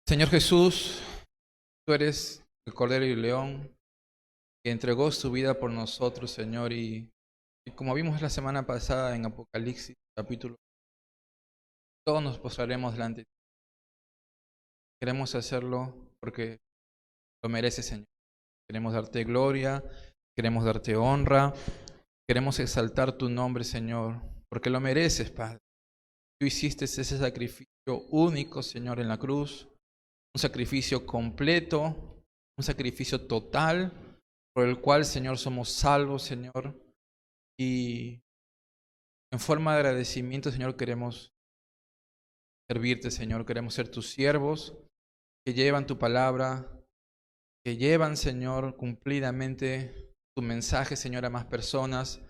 Señor Jesús, tú eres el Cordero y el León que entregó su vida por nosotros, Señor, y como vimos la semana pasada en Apocalipsis, capítulo, todos nos postraremos delante de ti. Queremos hacerlo porque lo mereces, Señor. Queremos darte gloria, queremos darte honra, queremos exaltar tu nombre, Señor, porque lo mereces, Padre. Tú hiciste ese sacrificio único, Señor, en la cruz, un sacrificio completo, un sacrificio total, por el cual, Señor, somos salvos, Señor. Y en forma de agradecimiento, Señor, queremos servirte, Señor. Queremos ser tus siervos que llevan tu palabra, que llevan, Señor, cumplidamente tu mensaje, Señor, a más personas,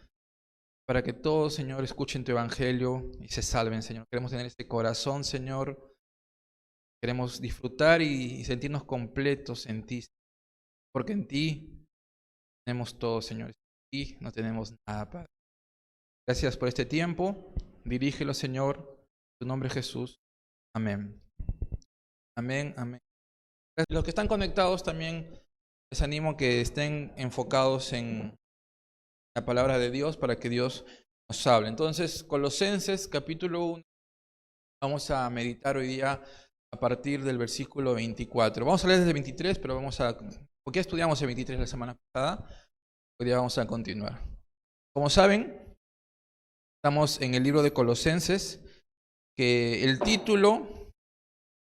para que todos, Señor, escuchen tu evangelio y se salven, Señor. Queremos tener este corazón, Señor. Queremos disfrutar y sentirnos completos en ti, porque en ti tenemos todo, Señor. En ti no tenemos nada, Padre. Gracias por este tiempo. Dirígelo, Señor. En tu nombre, Jesús. Amén. Amén, amén. Los que están conectados también les animo a que estén enfocados en la palabra de Dios para que Dios nos hable. Entonces, Colosenses capítulo 1, vamos a meditar hoy día a partir del versículo 24. Vamos a leer desde el 23, pero porque ya estudiamos el 23 la semana pasada, hoy día vamos a continuar. Como saben, estamos en el libro de Colosenses, que el título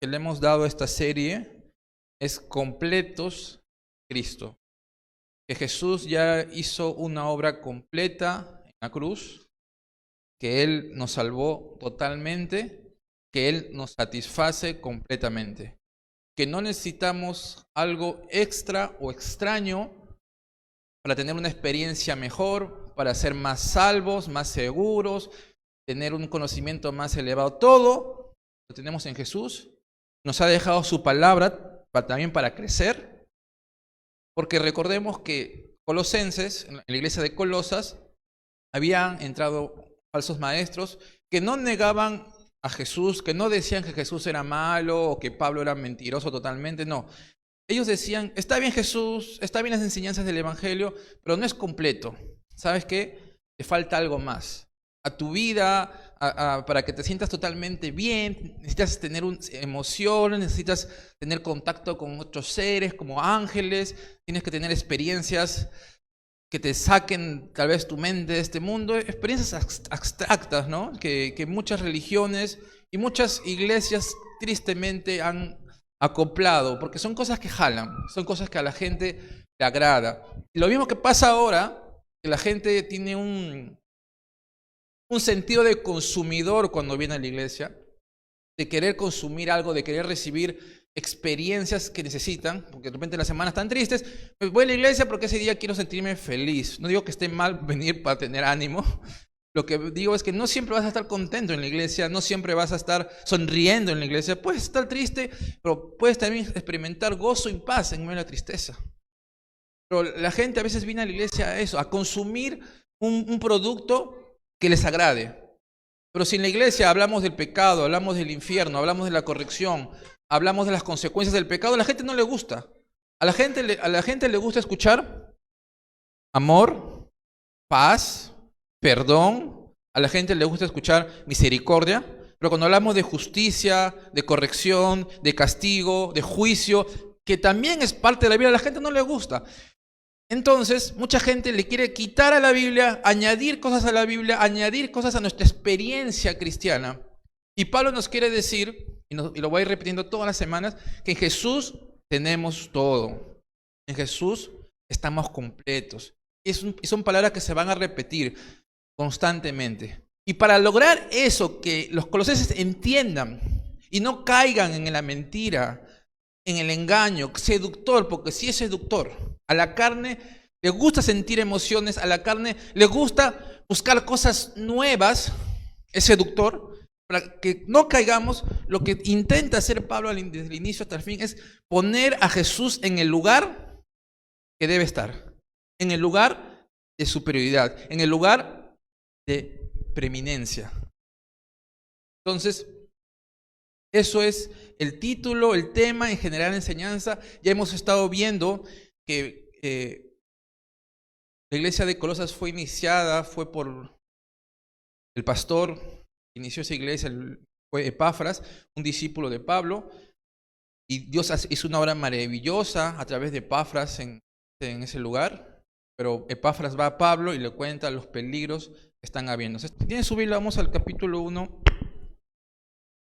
que le hemos dado a esta serie es Completos Cristo. Que Jesús ya hizo una obra completa en la cruz, que Él nos salvó totalmente, que Él nos satisface completamente, que no necesitamos algo extra o extraño para tener una experiencia mejor, para ser más salvos, más seguros, tener un conocimiento más elevado. Todo lo tenemos en Jesús. Nos ha dejado su palabra también para crecer. Porque recordemos que Colosenses, en la iglesia de Colosas, habían entrado falsos maestros que no negaban a Jesús, que no decían que Jesús era malo o que Pablo era mentiroso totalmente, no. Ellos decían, está bien Jesús, está bien las enseñanzas del Evangelio, pero no es completo. ¿Sabes qué? Te falta algo más. A tu vida, para que te sientas totalmente bien, necesitas tener emociones, necesitas tener contacto con otros seres como ángeles, tienes que tener experiencias que te saquen tal vez tu mente de este mundo, experiencias abstractas, ¿no? Que muchas religiones y muchas iglesias tristemente han acoplado, porque son cosas que jalan, son cosas que a la gente le agrada. Y lo mismo que pasa ahora, que la gente tiene un sentido de consumidor cuando viene a la iglesia, de querer consumir algo, de querer recibir experiencias que necesitan, porque de repente las semanas están tristes, pues voy a la iglesia porque ese día quiero sentirme feliz. No digo que esté mal venir para tener ánimo, lo que digo es que no siempre vas a estar contento en la iglesia, no siempre vas a estar sonriendo en la iglesia, puedes estar triste, pero puedes también experimentar gozo y paz en medio de la tristeza. Pero la gente a veces viene a la iglesia a eso, a consumir un producto que les agrade. Pero si en la iglesia hablamos del pecado, hablamos del infierno, hablamos de la corrección, hablamos de las consecuencias del pecado, a la gente no le gusta. A la gente le gusta escuchar amor, paz, perdón. A la gente le gusta escuchar misericordia. Pero cuando hablamos de justicia, de corrección, de castigo, de juicio, que también es parte de la Biblia, a la gente no le gusta. Entonces, mucha gente le quiere quitar a la Biblia, añadir cosas a la Biblia, añadir cosas a nuestra experiencia cristiana. Y Pablo nos quiere decir, y lo voy a ir repitiendo todas las semanas, que en Jesús tenemos todo. En Jesús estamos completos. Y son palabras que se van a repetir constantemente. Y para lograr eso, que los colosenses entiendan y no caigan en la mentira, en el engaño, seductor, porque sí es seductor. A la carne le gusta sentir emociones, a la carne le gusta buscar cosas nuevas, es seductor. Para que no caigamos, lo que intenta hacer Pablo desde el inicio hasta el fin es poner a Jesús en el lugar que debe estar, en el lugar de superioridad, en el lugar de preeminencia. Entonces, Eso es el título, el tema, en general enseñanza. Ya hemos estado viendo que la iglesia de Colosas fue iniciada, fue por el pastor que inició esa iglesia, fue Epafras, un discípulo de Pablo. Y Dios hizo una obra maravillosa a través de Epafras en ese lugar. Pero Epafras va a Pablo y le cuenta los peligros que están habiendo. Si tienen su Biblia, vamos al capítulo 1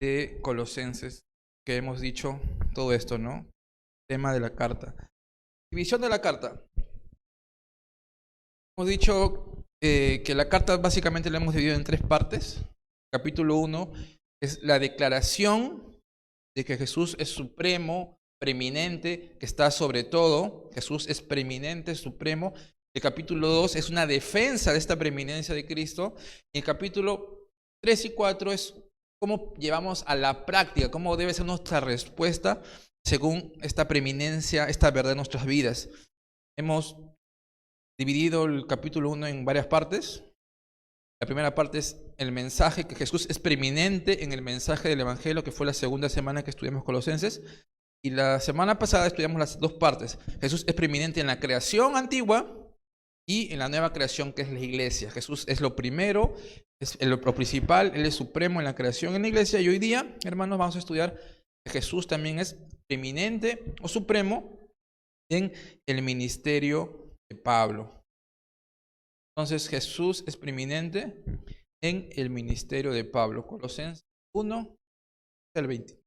de Colosenses, que hemos dicho todo esto, ¿no? Tema de la carta. División de la carta. Hemos dicho que la carta básicamente la hemos dividido en 3 partes. Capítulo 1 es la declaración de que Jesús es supremo, preeminente, que está sobre todo. Jesús es preeminente, supremo. El capítulo 2 es una defensa de esta preeminencia de Cristo. Y el capítulo 3 y 4 es cómo llevamos a la práctica, cómo debe ser nuestra respuesta según esta preeminencia, esta verdad en nuestras vidas. Hemos dividido el capítulo 1 en varias partes. La primera parte es el mensaje, que Jesús es preeminente en el mensaje del Evangelio, que fue la segunda semana que estudiamos Colosenses. Y la semana pasada estudiamos las 2 partes. Jesús es preeminente en la creación antigua y en la nueva creación, que es la iglesia. Jesús es lo primero, es lo principal, Él es supremo en la creación en la iglesia. Y hoy día, hermanos, vamos a estudiar que Jesús también es preeminente o supremo en el ministerio de Pablo. Entonces Jesús es preeminente en el ministerio de Pablo. Colosenses 1 al 20. Me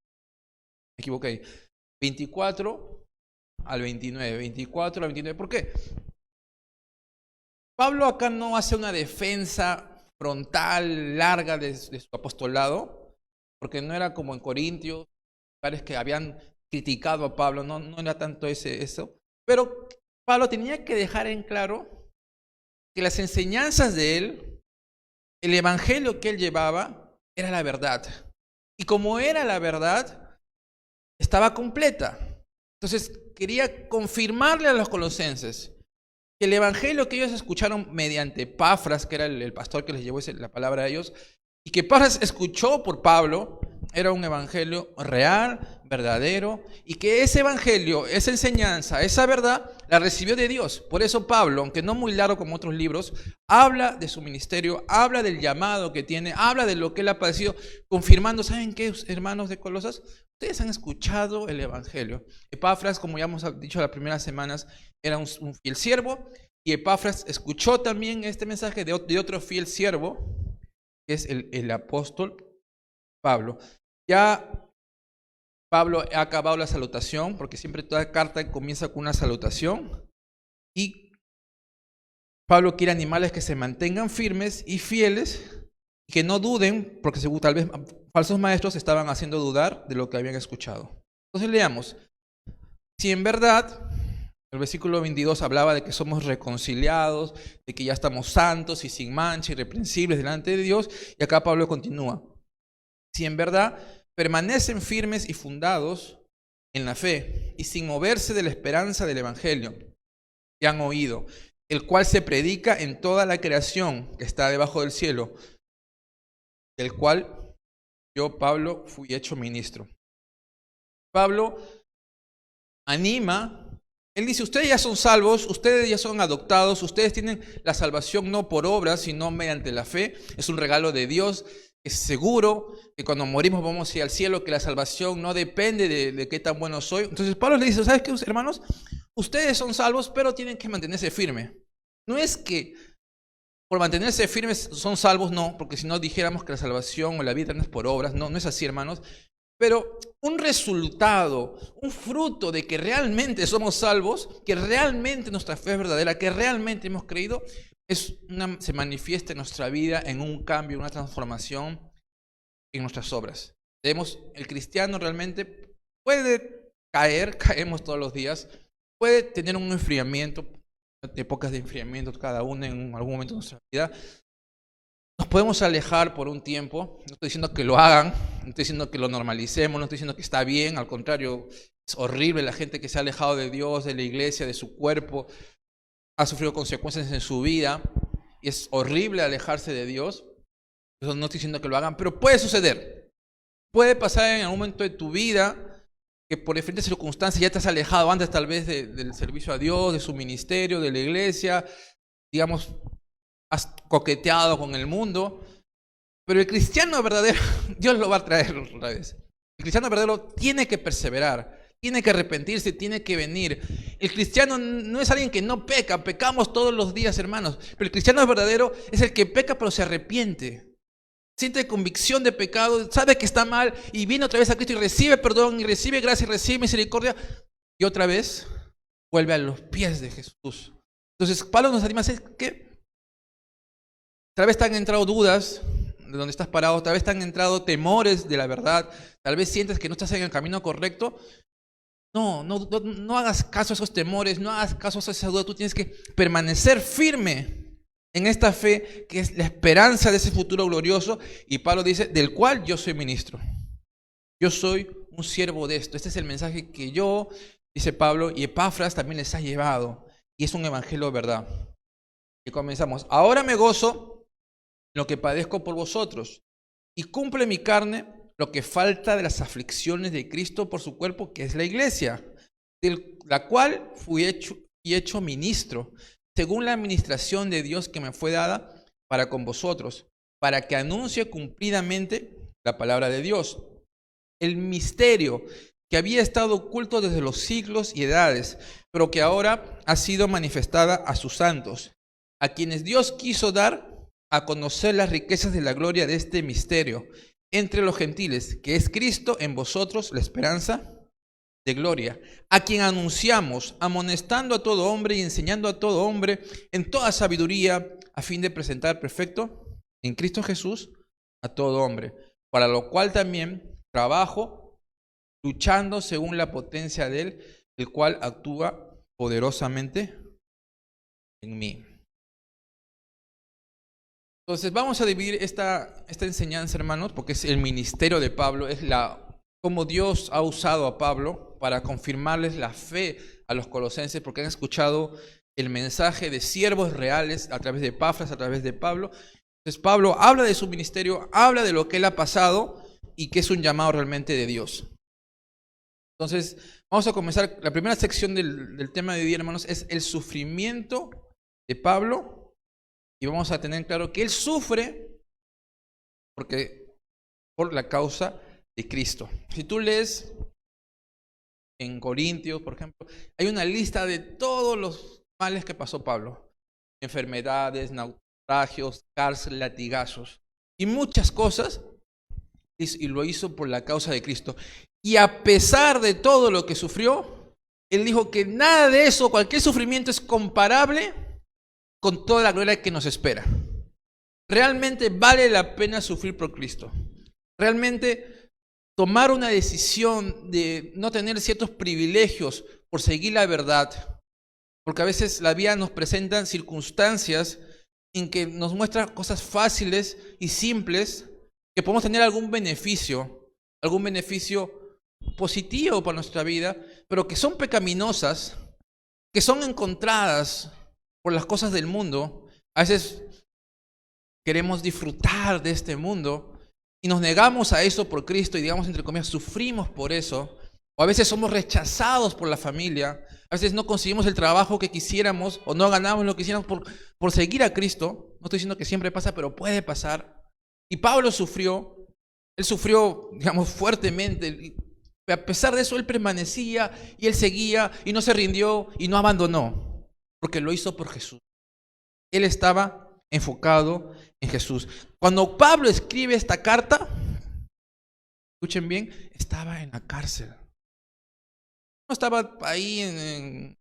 equivoqué. 24 al 29. 24 al 29. ¿Por qué? Pablo acá no hace una defensa frontal, larga de su apostolado, porque no era como en Corintios, lugares que habían criticado a Pablo, no era tanto eso. Pero Pablo tenía que dejar en claro que las enseñanzas de él, el evangelio que él llevaba, era la verdad. Y como era la verdad, estaba completa. Entonces quería confirmarle a los colosenses que el evangelio que ellos escucharon mediante Epafras, que era el pastor que les llevó la palabra a ellos, y que Epafras escuchó por Pablo, era un evangelio real, verdadero, y que ese evangelio, esa enseñanza, esa verdad, la recibió de Dios. Por eso Pablo, aunque no muy largo como otros libros, habla de su ministerio, habla del llamado que tiene, habla de lo que él ha padecido, confirmando, ¿saben qué, hermanos de Colosas? Ustedes han escuchado el evangelio. Epafras, como ya hemos dicho las primeras semanas, era un fiel siervo, y Epafras escuchó también este mensaje de otro fiel siervo, que es el apóstol Pablo. Ya Pablo ha acabado la salutación, porque siempre toda carta comienza con una salutación. Y Pablo quiere animarles que se mantengan firmes y fieles, y que no duden, porque tal vez falsos maestros estaban haciendo dudar de lo que habían escuchado. Entonces leamos. Si en verdad, el versículo 22 hablaba de que somos reconciliados, de que ya estamos santos y sin mancha, irreprensibles delante de Dios, y acá Pablo continúa. Si en verdad permanecen firmes y fundados en la fe y sin moverse de la esperanza del evangelio que han oído, el cual se predica en toda la creación que está debajo del cielo, del cual yo, Pablo, fui hecho ministro. Pablo anima, él dice, ustedes ya son salvos, ustedes ya son adoptados, ustedes tienen la salvación no por obras, sino mediante la fe. Es un regalo de Dios. Es seguro que cuando morimos vamos a ir al cielo, que la salvación no depende de qué tan bueno soy. Entonces Pablo le dice, ¿sabes qué, hermanos? Ustedes son salvos, pero tienen que mantenerse firmes. No es que por mantenerse firmes son salvos, no, porque si no dijéramos que la salvación o la vida no es por obras, no es así, hermanos. Pero un resultado, un fruto de que realmente somos salvos, que realmente nuestra fe es verdadera, que realmente hemos creído, se manifiesta en nuestra vida en un cambio, una transformación en nuestras obras. El cristiano realmente puede caemos todos los días, puede tener un enfriamiento, épocas de enfriamiento cada uno en algún momento de nuestra vida. Nos podemos alejar por un tiempo, no estoy diciendo que lo hagan, no estoy diciendo que lo normalicemos, no estoy diciendo que está bien, al contrario, es horrible la gente que se ha alejado de Dios, de la iglesia, de su cuerpo, ha sufrido consecuencias en su vida y es horrible alejarse de Dios. Eso no estoy diciendo que lo hagan, pero puede suceder. Puede pasar en algún momento de tu vida que por diferentes circunstancias ya te has alejado antes tal vez del servicio a Dios, de su ministerio, de la iglesia, digamos, has coqueteado con el mundo, pero el cristiano verdadero, Dios lo va a traer otra vez. El cristiano verdadero tiene que perseverar, tiene que arrepentirse, tiene que venir. El cristiano no es alguien que no peca, pecamos todos los días, hermanos, pero el cristiano verdadero es el que peca pero se arrepiente. Siente convicción de pecado, sabe que está mal y viene otra vez a Cristo y recibe perdón, y recibe gracia, y recibe misericordia y otra vez vuelve a los pies de Jesús. Entonces Pablo nos anima a decir que tal vez te han entrado dudas de dónde estás parado, tal vez te han entrado temores de la verdad, tal vez sientes que no estás en el camino correcto. No hagas caso a esos temores, no hagas caso a esa duda. Tú tienes que permanecer firme en esta fe que es la esperanza de ese futuro glorioso. Y Pablo dice, del cual yo soy ministro. Yo soy un siervo de esto. Este es el mensaje que yo, dice Pablo, y Epafras también les ha llevado. Y es un evangelio de verdad. Y comenzamos. Ahora me gozo en lo que padezco por vosotros. Y cumple mi carne lo que falta de las aflicciones de Cristo por su cuerpo, que es la iglesia, de la cual fui hecho ministro, según la administración de Dios que me fue dada para con vosotros, para que anuncie cumplidamente la palabra de Dios, el misterio que había estado oculto desde los siglos y edades, pero que ahora ha sido manifestada a sus santos, a quienes Dios quiso dar a conocer las riquezas de la gloria de este misterio entre los gentiles, que es Cristo en vosotros, la esperanza de gloria, a quien anunciamos, amonestando a todo hombre y enseñando a todo hombre en toda sabiduría, a fin de presentar perfecto en Cristo Jesús a todo hombre, para lo cual también trabajo, luchando según la potencia de Él, el cual actúa poderosamente en mí. Entonces vamos a dividir esta enseñanza, hermanos, porque es el ministerio de Pablo, es cómo Dios ha usado a Pablo para confirmarles la fe a los colosenses, porque han escuchado el mensaje de siervos reales a través de Epafras, a través de Pablo. Entonces Pablo habla de su ministerio, habla de lo que él ha pasado y que es un llamado realmente de Dios. Entonces vamos a comenzar, la primera sección del tema de hoy día, hermanos, es el sufrimiento de Pablo. Y vamos a tener claro que él sufre por la causa de Cristo. Si tú lees en Corintios, por ejemplo, hay una lista de todos los males que pasó Pablo. Enfermedades, naufragios, cárcel, latigazos y muchas cosas. Y lo hizo por la causa de Cristo. Y a pesar de todo lo que sufrió, él dijo que nada de eso, cualquier sufrimiento es comparable con toda la gloria que nos espera. Realmente vale la pena sufrir por Cristo. Realmente tomar una decisión de no tener ciertos privilegios por seguir la verdad. Porque a veces la vida nos presenta circunstancias en que nos muestra cosas fáciles y simples que podemos tener algún beneficio positivo para nuestra vida, pero que son pecaminosas, que son encontradas por las cosas del mundo. A veces queremos disfrutar de este mundo y nos negamos a eso por Cristo y, digamos, entre comillas, sufrimos por eso. O a veces somos rechazados por la familia, a veces no conseguimos el trabajo que quisiéramos o no ganamos lo que quisiéramos por seguir a Cristo. No estoy diciendo que siempre pasa, pero puede pasar. Y Pablo sufrió, él sufrió, digamos, fuertemente. A pesar de eso, él permanecía y él seguía y no se rindió y no abandonó, porque lo hizo por Jesús. Él estaba enfocado en Jesús. Cuando Pablo escribe esta carta, escuchen bien, estaba en la cárcel. No estaba ahí en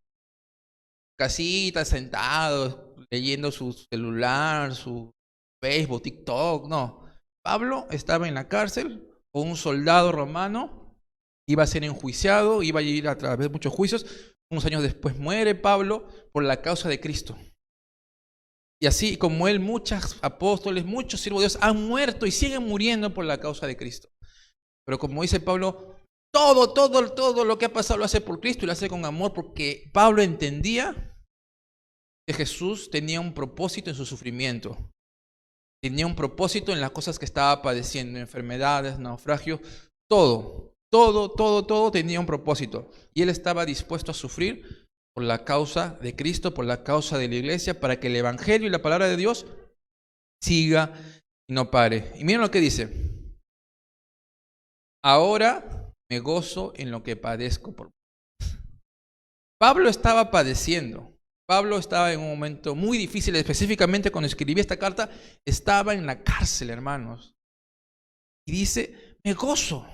casita, sentado, leyendo su celular, su Facebook, TikTok, no. Pablo estaba en la cárcel con un soldado romano. Iba a ser enjuiciado, iba a ir a través de muchos juicios. Unos años después muere Pablo por la causa de Cristo. Y así como él, muchos apóstoles, muchos siervos de Dios han muerto y siguen muriendo por la causa de Cristo. Pero como dice Pablo, todo lo que ha pasado lo hace por Cristo y lo hace con amor, porque Pablo entendía que Jesús tenía un propósito en su sufrimiento. tenía un propósito en las cosas que estaba padeciendo, enfermedades, naufragios, todo tenía un propósito. Y él estaba dispuesto a sufrir por la causa de Cristo, por la causa de la iglesia, para que el evangelio y la palabra de Dios siga y no pare. Y miren lo que dice: ahora me gozo en lo que padezco por Pablo estaba padeciendo. Pablo estaba en un momento muy difícil, específicamente cuando escribí esta carta, estaba en la cárcel, hermanos. Y dice, me gozo.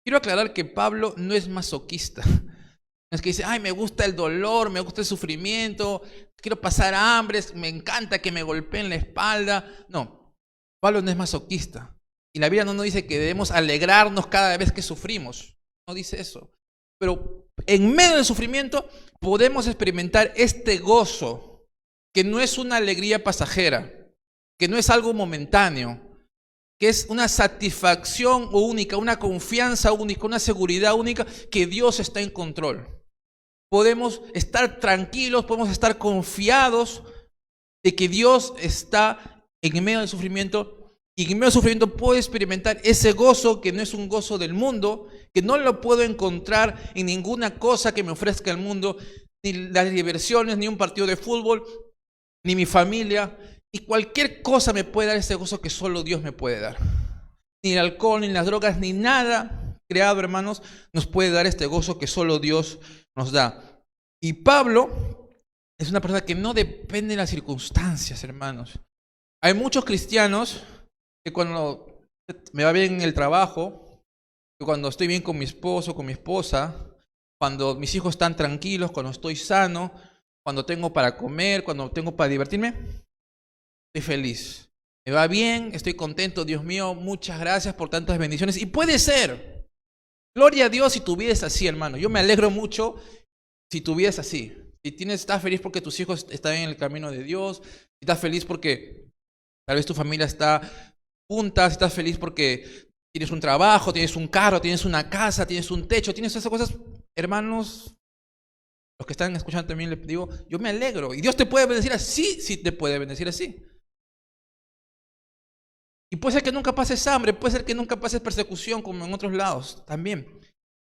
Quiero aclarar que Pablo no es masoquista. No es que dice, ay, me gusta el dolor, me gusta el sufrimiento, quiero pasar hambre, me encanta que me golpeen la espalda. No, Pablo no es masoquista. Y la Biblia no nos dice que debemos alegrarnos cada vez que sufrimos. No dice eso. Pero en medio del sufrimiento podemos experimentar este gozo, que no es una alegría pasajera, que no es algo momentáneo, que es una satisfacción única, una confianza única, una seguridad única, que Dios está en control. Podemos estar tranquilos, podemos estar confiados de que Dios está en medio del sufrimiento. Y en medio del sufrimiento puedo experimentar ese gozo que no es un gozo del mundo, que no lo puedo encontrar en ninguna cosa que me ofrezca el mundo, ni las diversiones, ni un partido de fútbol, ni mi familia, ni cualquier cosa me puede dar ese gozo que solo Dios me puede dar. Ni el alcohol, ni las drogas, ni nada creado, hermanos, nos puede dar este gozo que solo Dios nos da. Y Pablo es una persona que no depende de las circunstancias, hermanos. Hay muchos cristianos que cuando me va bien en el trabajo, que cuando estoy bien con mi esposo, con mi esposa, cuando mis hijos están tranquilos, cuando estoy sano, cuando tengo para comer, cuando tengo para divertirme, estoy feliz. Me va bien, estoy contento, Dios mío, muchas gracias por tantas bendiciones. Y puede ser, gloria a Dios si tu vida es así, hermano. Yo me alegro mucho si tu vida es así. Si estás feliz porque tus hijos están en el camino de Dios, si estás feliz porque tal vez tu familia está juntas, estás feliz porque tienes un trabajo, tienes un carro, tienes una casa, tienes un techo, tienes esas cosas, hermanos, los que están escuchando también les digo, yo me alegro. Y Dios te puede bendecir así, sí te puede bendecir así. Y puede ser que nunca pases hambre, puede ser que nunca pases persecución como en otros lados también.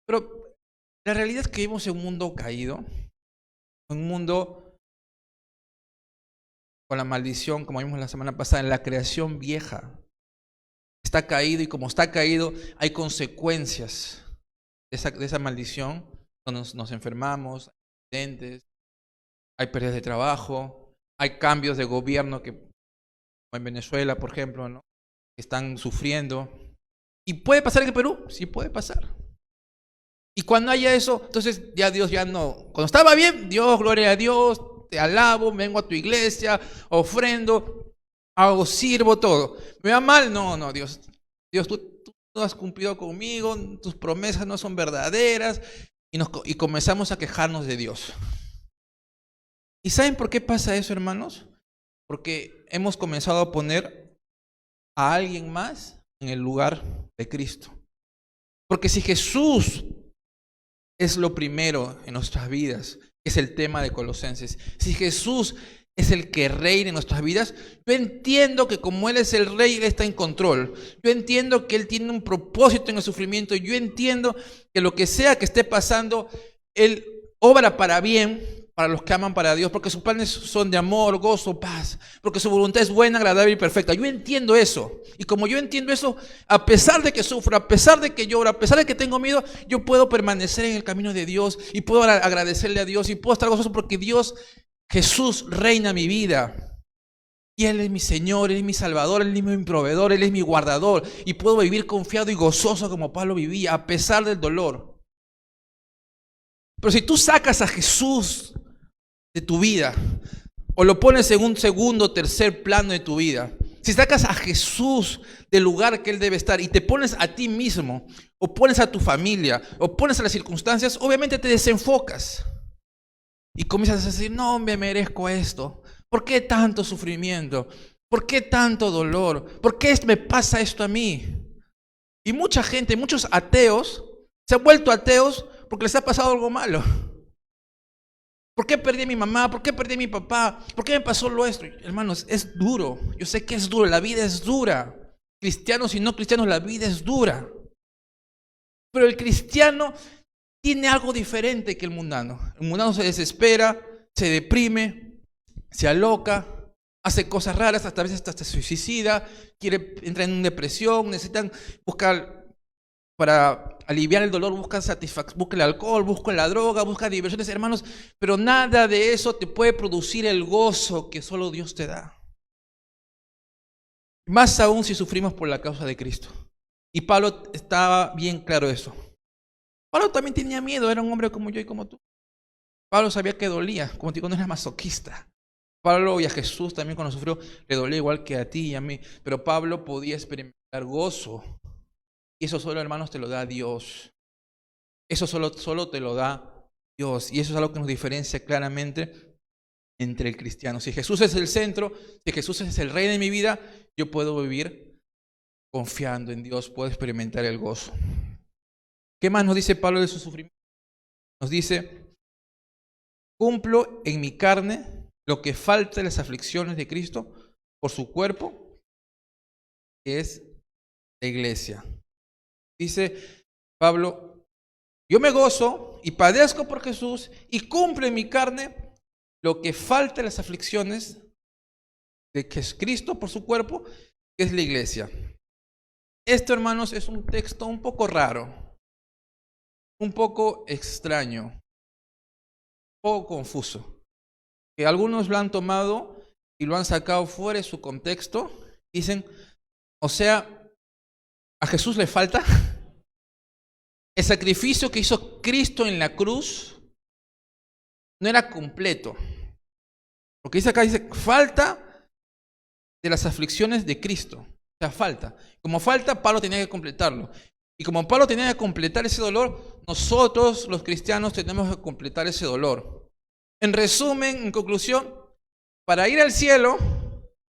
Pero la realidad es que vivimos en un mundo caído, en un mundo con la maldición, como vimos la semana pasada, en la creación vieja. Está caído y como está caído hay consecuencias de esa maldición. Nos enfermamos, hay accidentes, hay pérdidas de trabajo, hay cambios de gobierno que, como en Venezuela, por ejemplo, ¿no?, que están sufriendo. ¿Y puede pasar en el Perú? Sí puede pasar. Y cuando haya eso, entonces ya Dios ya no. Cuando estaba bien, Dios, gloria a Dios, te alabo, vengo a tu iglesia, ofrendo, hago, sirvo, todo. ¿Me va mal? No, Dios, tú no has cumplido conmigo, tus promesas no son verdaderas, y comenzamos a quejarnos de Dios. ¿Y saben por qué pasa eso, hermanos? Porque hemos comenzado a poner a alguien más en el lugar de Cristo. Porque si Jesús es lo primero en nuestras vidas, que es el tema de Colosenses, si Jesús es el que reina en nuestras vidas, yo entiendo que como Él es el rey, Él está en control. Yo entiendo que Él tiene un propósito en el sufrimiento. Yo entiendo que lo que sea que esté pasando, Él obra para bien para los que aman para Dios, porque sus planes son de amor, gozo, paz, porque su voluntad es buena, agradable y perfecta. Yo entiendo eso. Y como yo entiendo eso, a pesar de que sufro, a pesar de que lloro, a pesar de que tengo miedo, yo puedo permanecer en el camino de Dios y puedo agradecerle a Dios y puedo estar gozoso porque Dios, Jesús, reina mi vida. Y Él es mi Señor, Él es mi Salvador, Él es mi proveedor, Él es mi guardador. Y puedo vivir confiado y gozoso como Pablo vivía, a pesar del dolor. Pero si tú sacas a Jesús de tu vida, o lo pones en un segundo, tercer plano de tu vida, si sacas a Jesús del lugar que Él debe estar y te pones a ti mismo, o pones a tu familia, o pones a las circunstancias, obviamente te desenfocas. Y comienzas a decir, no me merezco esto. ¿Por qué tanto sufrimiento? ¿Por qué tanto dolor? ¿Por qué me pasa esto a mí? Y mucha gente, muchos ateos, se han vuelto ateos porque les ha pasado algo malo. ¿Por qué perdí a mi mamá? ¿Por qué perdí a mi papá? ¿Por qué me pasó lo esto? Hermanos, es duro. Yo sé que es duro. La vida es dura. Cristianos y no cristianos, la vida es dura. Pero el cristiano tiene algo diferente que el mundano. El mundano se desespera, se deprime, se aloca, hace cosas raras, hasta a veces hasta se suicida, quiere entrar en una depresión, necesitan buscar, para aliviar el dolor, busca el alcohol, busca la droga, busca diversiones, hermanos, pero nada de eso te puede producir el gozo que solo Dios te da. Más aún si sufrimos por la causa de Cristo. Y Pablo estaba bien claro eso. Pablo también tenía miedo, era un hombre como yo y como tú. Pablo sabía que dolía, como te digo, no era masoquista. Pablo y a Jesús también cuando sufrió le dolía igual que a ti y a mí, pero Pablo podía experimentar gozo. Y eso solo, hermanos, te lo da Dios. Eso solo te lo da Dios. Y eso es algo que nos diferencia claramente entre el cristiano. Si Jesús es el centro, si Jesús es el rey de mi vida, yo puedo vivir confiando en Dios, puedo experimentar el gozo. ¿Qué más nos dice Pablo de su sufrimiento? Nos dice, cumplo en mi carne lo que falta de las aflicciones de Cristo por su cuerpo, que es la iglesia. Dice Pablo, yo me gozo y padezco por Jesús y cumplo en mi carne lo que falta de las aflicciones de que es Cristo por su cuerpo, que es la iglesia. Esto, hermanos, es un texto un poco raro, un poco extraño, un poco confuso, que algunos lo han tomado y lo han sacado fuera de su contexto. Dicen, o sea, ¿a Jesús le falta? El sacrificio que hizo Cristo en la cruz no era completo. Lo que dice acá dice, falta de las aflicciones de Cristo. O sea, falta. Como falta, Pablo tenía que completarlo. Y como Pablo tenía que completar ese dolor, nosotros los cristianos tenemos que completar ese dolor. En resumen, en conclusión, para ir al cielo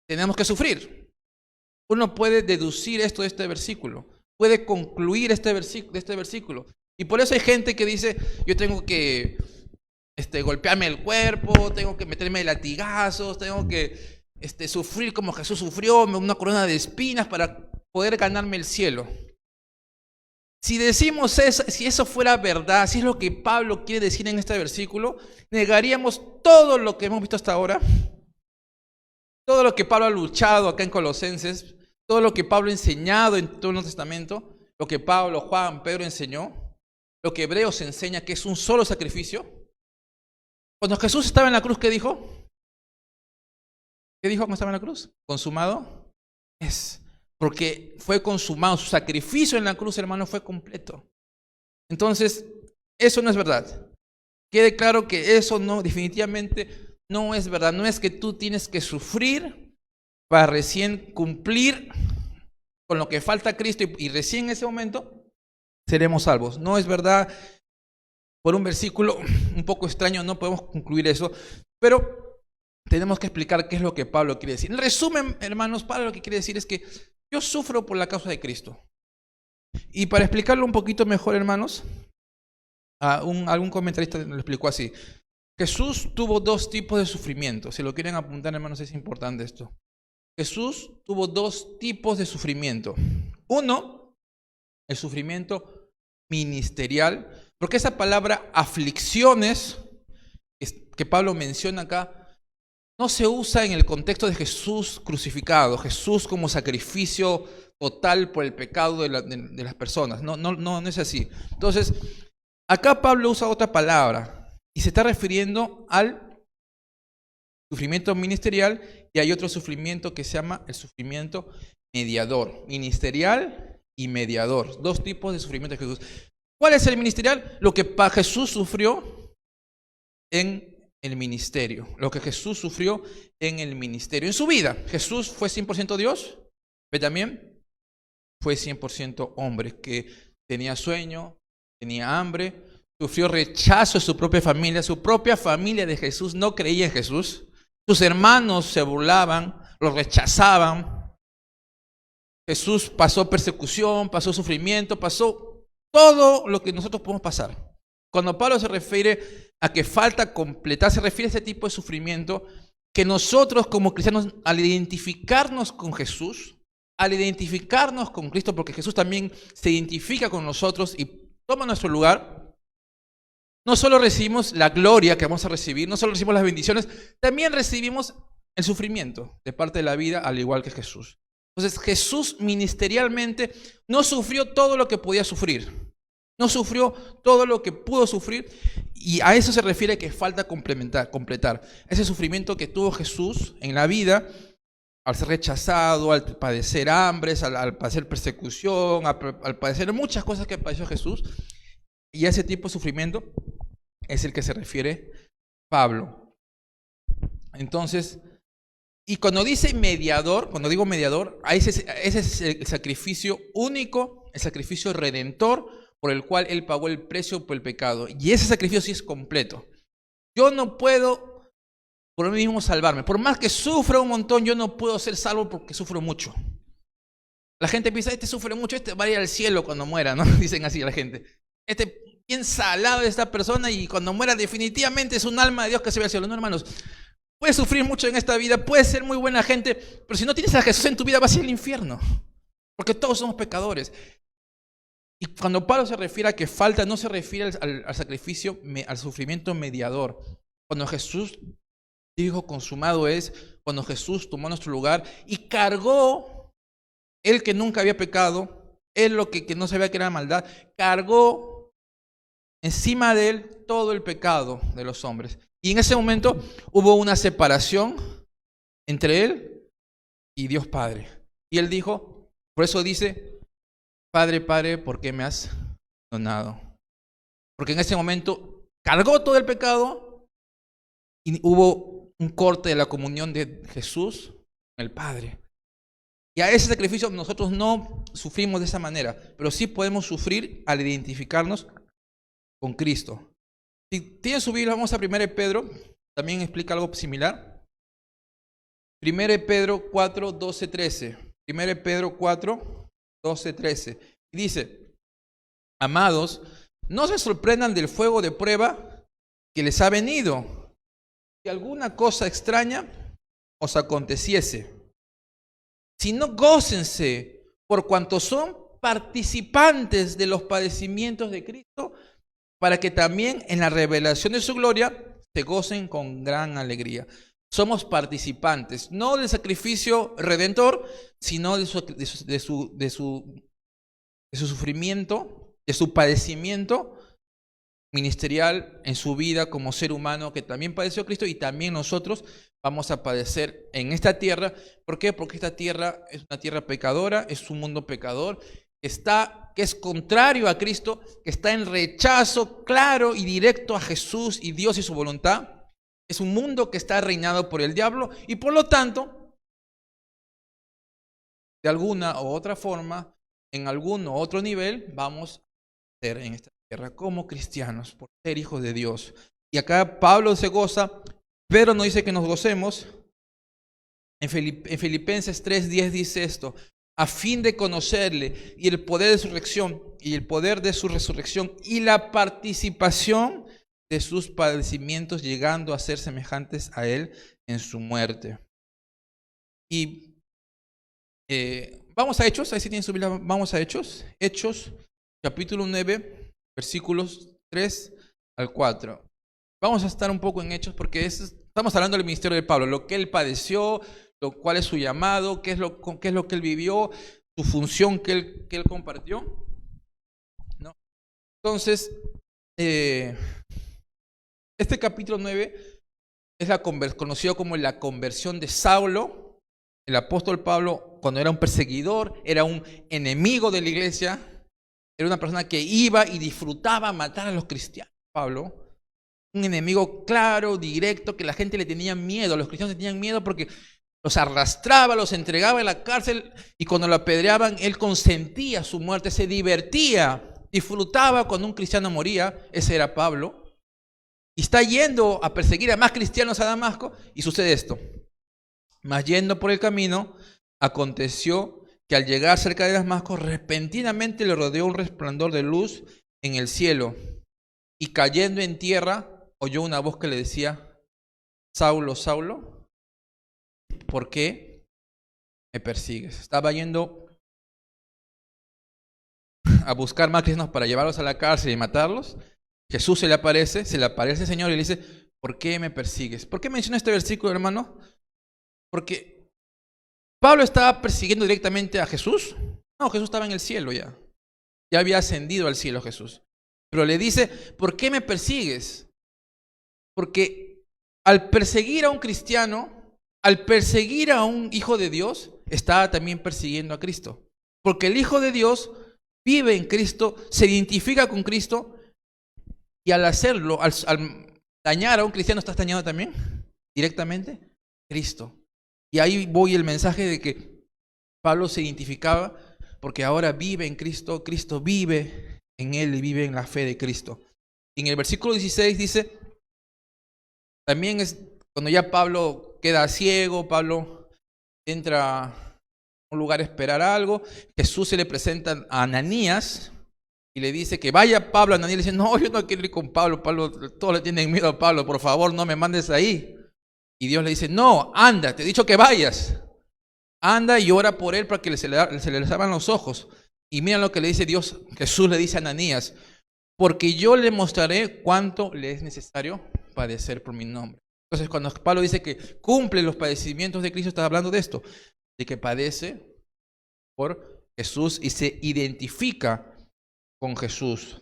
tenemos que sufrir. Uno puede deducir esto de este versículo, puede concluir de este versículo. Y por eso hay gente que dice, yo tengo que golpearme el cuerpo, tengo que meterme latigazos, tengo que sufrir como Jesús sufrió, una corona de espinas para poder ganarme el cielo. Si decimos eso, si eso fuera verdad, si es lo que Pablo quiere decir en este versículo, negaríamos todo lo que hemos visto hasta ahora, todo lo que Pablo ha luchado acá en Colosenses, todo lo que Pablo ha enseñado en todo el Nuevo Testamento, lo que Pablo, Juan, Pedro enseñó, lo que Hebreos enseña que es un solo sacrificio. Cuando Jesús estaba en la cruz, ¿qué dijo? ¿Qué dijo cuando estaba en la cruz? Consumado es. Porque fue consumado, su sacrificio en la cruz, hermano, fue completo. Entonces, eso no es verdad. Quede claro que eso no, definitivamente no es verdad. No es que tú tienes que sufrir para recién cumplir con lo que falta a Cristo y recién en ese momento seremos salvos. No es verdad. Por un versículo un poco extraño no podemos concluir eso, pero tenemos que explicar qué es lo que Pablo quiere decir. En resumen, hermanos, Pablo lo que quiere decir es que yo sufro por la causa de Cristo. Y para explicarlo un poquito mejor, hermanos, algún comentarista lo explicó así. Jesús tuvo dos tipos de sufrimiento. Si lo quieren apuntar, hermanos, es importante esto. Jesús tuvo dos tipos de sufrimiento. Uno, el sufrimiento ministerial, porque esa palabra aflicciones que Pablo menciona acá no se usa en el contexto de Jesús crucificado, Jesús como sacrificio total por el pecado de las personas. No es así. Entonces, acá Pablo usa otra palabra y se está refiriendo al sufrimiento ministerial, y hay otro sufrimiento que se llama el sufrimiento mediador, ministerial y mediador. Dos tipos de sufrimiento de Jesús. ¿Cuál es el ministerial? Lo que Jesús sufrió en el ministerio, lo que Jesús sufrió en el ministerio, en su vida. Jesús fue 100% Dios, pero también fue 100% hombre, que tenía sueño, tenía hambre, sufrió rechazo de su propia familia de Jesús no creía en Jesús, sus hermanos se burlaban, lo rechazaban. Jesús pasó persecución, pasó sufrimiento, pasó todo lo que nosotros podemos pasar. Cuando Pablo se refiere a que falta completar, se refiere a ese tipo de sufrimiento que nosotros como cristianos, al identificarnos con Jesús, al identificarnos con Cristo, porque Jesús también se identifica con nosotros y toma nuestro lugar, no solo recibimos la gloria que vamos a recibir, no solo recibimos las bendiciones, también recibimos el sufrimiento de parte de la vida, al igual que Jesús. Entonces Jesús ministerialmente no sufrió todo lo que podía sufrir, no sufrió todo lo que pudo sufrir, y a eso se refiere que falta completar ese sufrimiento que tuvo Jesús en la vida, al ser rechazado, al padecer hambres, al padecer persecución, al padecer muchas cosas que padeció Jesús, y a ese tipo de sufrimiento es el que se refiere Pablo. Entonces, y cuando dice mediador, cuando digo mediador, ese es el sacrificio único, el sacrificio redentor por el cual Él pagó el precio por el pecado. Y ese sacrificio sí es completo. Yo no puedo por mí mismo salvarme. Por más que sufra un montón, yo no puedo ser salvo porque sufro mucho. La gente piensa, este sufre mucho, este va a ir al cielo cuando muera, ¿no? Dicen así la gente. Este bien salado de esta persona y cuando muera definitivamente es un alma de Dios que se va al cielo. No, hermanos. Puedes sufrir mucho en esta vida, puedes ser muy buena gente, pero si no tienes a Jesús en tu vida vas a ir al infierno. Porque todos somos pecadores. Y cuando Pablo se refiere a que falta, no se refiere al sacrificio, al sufrimiento mediador. Cuando Jesús dijo consumado es, cuando Jesús tomó nuestro lugar y cargó, Él que nunca había pecado, Él lo que no sabía que era maldad, cargó encima de Él todo el pecado de los hombres. Y en ese momento hubo una separación entre Él y Dios Padre. Y Él dijo, por eso dice, Padre, Padre, ¿por qué me has donado? Porque en ese momento cargó todo el pecado y hubo un corte de la comunión de Jesús con el Padre. Y a ese sacrificio nosotros no sufrimos de esa manera, pero sí podemos sufrir al identificarnos con Cristo. Si tienen su Biblia, vamos a 1 Pedro, también explica algo similar. 1 Pedro 4, 12, 13. 1 Pedro 4, 12, 13. Y dice, amados, no se sorprendan del fuego de prueba que les ha venido, si alguna cosa extraña os aconteciese, sino gócense por cuanto son participantes de los padecimientos de Cristo, para que también en la revelación de su gloria se gocen con gran alegría. Somos participantes, no del sacrificio redentor, sino de su sufrimiento, de su padecimiento ministerial en su vida como ser humano que también padeció Cristo, y también nosotros vamos a padecer en esta tierra. ¿Por qué? Porque esta tierra es una tierra pecadora, es un mundo pecador, que es contrario a Cristo, que está en rechazo claro y directo a Jesús y Dios y su voluntad. Es un mundo que está reinado por el diablo y por lo tanto, de alguna u otra forma, en algún u otro nivel, vamos a ser en esta tierra como cristianos, por ser hijos de Dios. Y acá Pablo se goza, pero no dice que nos gocemos. En Filipenses 3:10 dice esto: a fin de conocerle y el poder de su resurrección y la participación de sus padecimientos, llegando a ser semejantes a él en su muerte. Y vamos a Hechos, ahí sí tienen su Biblia, vamos a Hechos, capítulo 9, versículos 3 al 4. Vamos a estar un poco en Hechos porque estamos hablando del ministerio de Pablo, lo que él padeció, cuál es su llamado, qué es lo que él vivió, su función que él compartió, ¿no? Entonces, este capítulo 9 es conocido como la conversión de Saulo. El apóstol Pablo, cuando era un perseguidor, era un enemigo de la iglesia, era una persona que iba y disfrutaba matar a los cristianos. Pablo, un enemigo claro, directo, que la gente le tenía miedo, los cristianos tenían miedo porque los arrastraba, los entregaba en la cárcel, y cuando lo apedreaban, él consentía su muerte, se divertía, disfrutaba cuando un cristiano moría. Ese era Pablo. Y está yendo a perseguir a más cristianos a Damasco, y sucede esto. Mas yendo por el camino, aconteció que al llegar cerca de Damasco, repentinamente le rodeó un resplandor de luz en el cielo, y cayendo en tierra, oyó una voz que le decía: Saulo, Saulo, ¿por qué me persigues? Estaba yendo a buscar más cristianos para llevarlos a la cárcel y matarlos. Jesús se le aparece el Señor y le dice: ¿por qué me persigues? ¿Por qué menciona este versículo, hermano? Porque Pablo estaba persiguiendo directamente a Jesús. No, Jesús estaba en el cielo ya. Ya había ascendido al cielo Jesús. Pero le dice: ¿por qué me persigues? Porque al perseguir a un cristiano, al perseguir a un hijo de Dios, estaba también persiguiendo a Cristo. Porque el Hijo de Dios vive en Cristo, se identifica con Cristo, y al hacerlo, al dañar a un cristiano, ¿estás dañando también directamente? Cristo. Y ahí voy el mensaje de que Pablo se identificaba porque ahora vive en Cristo, Cristo vive en él y vive en la fe de Cristo. Y en el versículo 16 dice, también es cuando ya Pablo queda ciego, Pablo entra a un lugar a esperar algo, Jesús se le presenta a Ananías y le dice que vaya Pablo. Ananías le dice: no, yo no quiero ir con Pablo, todos le tienen miedo a Pablo, por favor no me mandes ahí. Y Dios le dice: no, anda, te he dicho que vayas. Anda y ora por él para que se le abran los ojos. Y miren lo que le dice Dios, Jesús le dice a Ananías: porque yo le mostraré cuánto le es necesario padecer por mi nombre. Entonces, cuando Pablo dice que cumple los padecimientos de Cristo, está hablando de esto, de que padece por Jesús y se identifica con Jesús.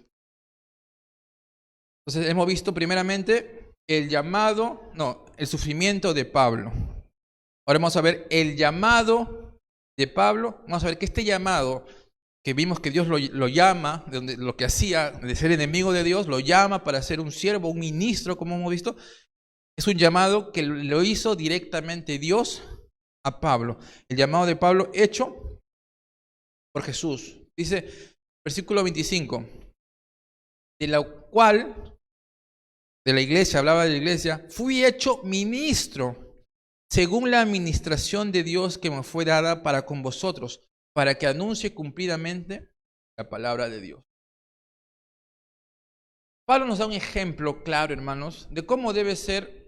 Entonces, hemos visto primeramente el sufrimiento de Pablo. Ahora vamos a ver el llamado de Pablo. Vamos a ver que este llamado, que vimos que Dios lo llama, de lo que hacía, de ser enemigo de Dios, lo llama para ser un siervo, un ministro, como hemos visto. Es un llamado que lo hizo directamente Dios a Pablo. El llamado de Pablo hecho por Jesús. Dice, versículo 25, de la cual, de la iglesia, hablaba de la iglesia, fui hecho ministro según la administración de Dios que me fue dada para con vosotros, para que anuncie cumplidamente la palabra de Dios. Pablo nos da un ejemplo claro, hermanos, de cómo debe ser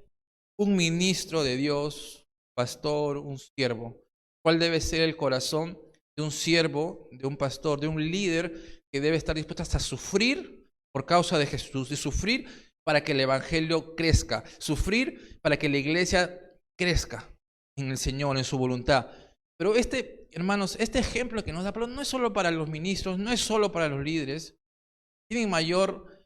un ministro de Dios, pastor, un siervo. ¿Cuál debe ser el corazón de un siervo, de un pastor, de un líder que debe estar dispuesto hasta a sufrir por causa de Jesús, de sufrir para que el evangelio crezca, sufrir para que la iglesia crezca en el Señor, en su voluntad? Pero hermanos, este ejemplo que nos da Pablo no es solo para los ministros, no es solo para los líderes. Tienen mayor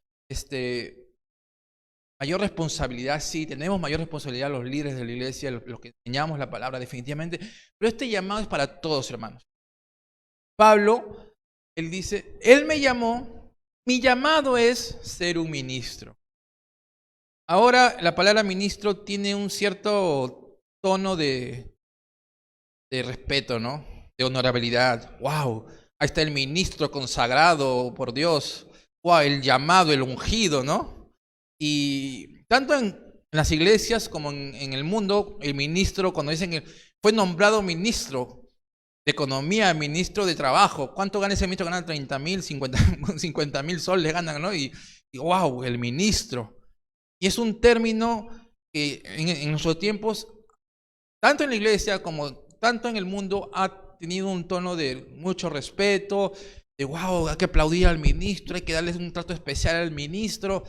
responsabilidad, sí, tenemos mayor responsabilidad los líderes de la iglesia, los que enseñamos la palabra definitivamente, pero este llamado es para todos, hermanos. Pablo, él dice, él me llamó, mi llamado es ser un ministro. Ahora la palabra ministro tiene un cierto tono de respeto, ¿no? De honorabilidad. ¡Wow! Ahí está el ministro consagrado por Dios. ¡Wow! El llamado, el ungido, ¿no? Y tanto en las iglesias como en el mundo, el ministro, cuando dicen que fue nombrado ministro de economía, ministro de trabajo, ¿cuánto gana ese ministro? Ganan 30,000, 50,000 soles ganan, ¿no? Y ¡wow! El ministro. Y es un término que en nuestros tiempos, tanto en la iglesia como tanto en el mundo, ha tenido un tono de mucho respeto, de wow, hay que aplaudir al ministro, hay que darles un trato especial al ministro.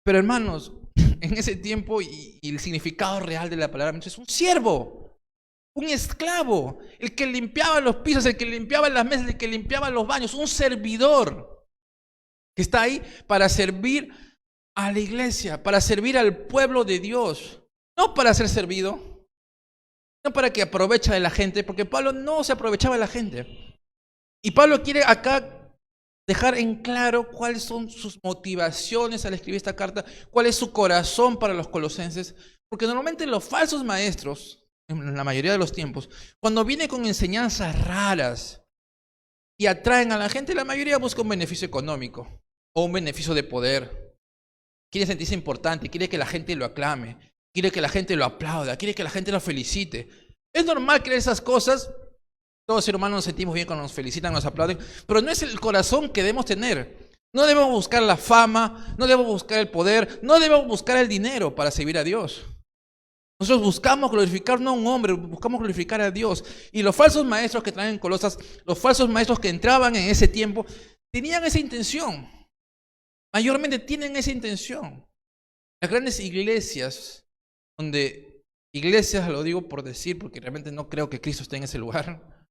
Pero hermanos, en ese tiempo y el significado real de la palabra ministro es un siervo, un esclavo, el que limpiaba los pisos, el que limpiaba las mesas, el que limpiaba los baños, un servidor que está ahí para servir a la iglesia, para servir al pueblo de Dios, no para ser servido, no para que aproveche de la gente, porque Pablo no se aprovechaba de la gente. Y Pablo quiere acá dejar en claro cuáles son sus motivaciones al escribir esta carta, cuál es su corazón para los colosenses, porque normalmente los falsos maestros, en la mayoría de los tiempos, cuando vienen con enseñanzas raras y atraen a la gente, la mayoría busca un beneficio económico o un beneficio de poder. Quiere sentirse importante, quiere que la gente lo aclame, quiere que la gente lo aplauda, quiere que la gente lo felicite. Es normal creer esas cosas. Todos seres humanos nos sentimos bien cuando nos felicitan, nos aplauden, pero no es el corazón que debemos tener. No debemos buscar la fama, no debemos buscar el poder, no debemos buscar el dinero para servir a Dios. Nosotros buscamos glorificar no a un hombre, buscamos glorificar a Dios. Y los falsos maestros que traen en Colosas, los falsos maestros que entraban en ese tiempo, tenían esa intención. Mayormente tienen esa intención. Las grandes iglesias, iglesias lo digo por decir, porque realmente no creo que Cristo esté en ese lugar,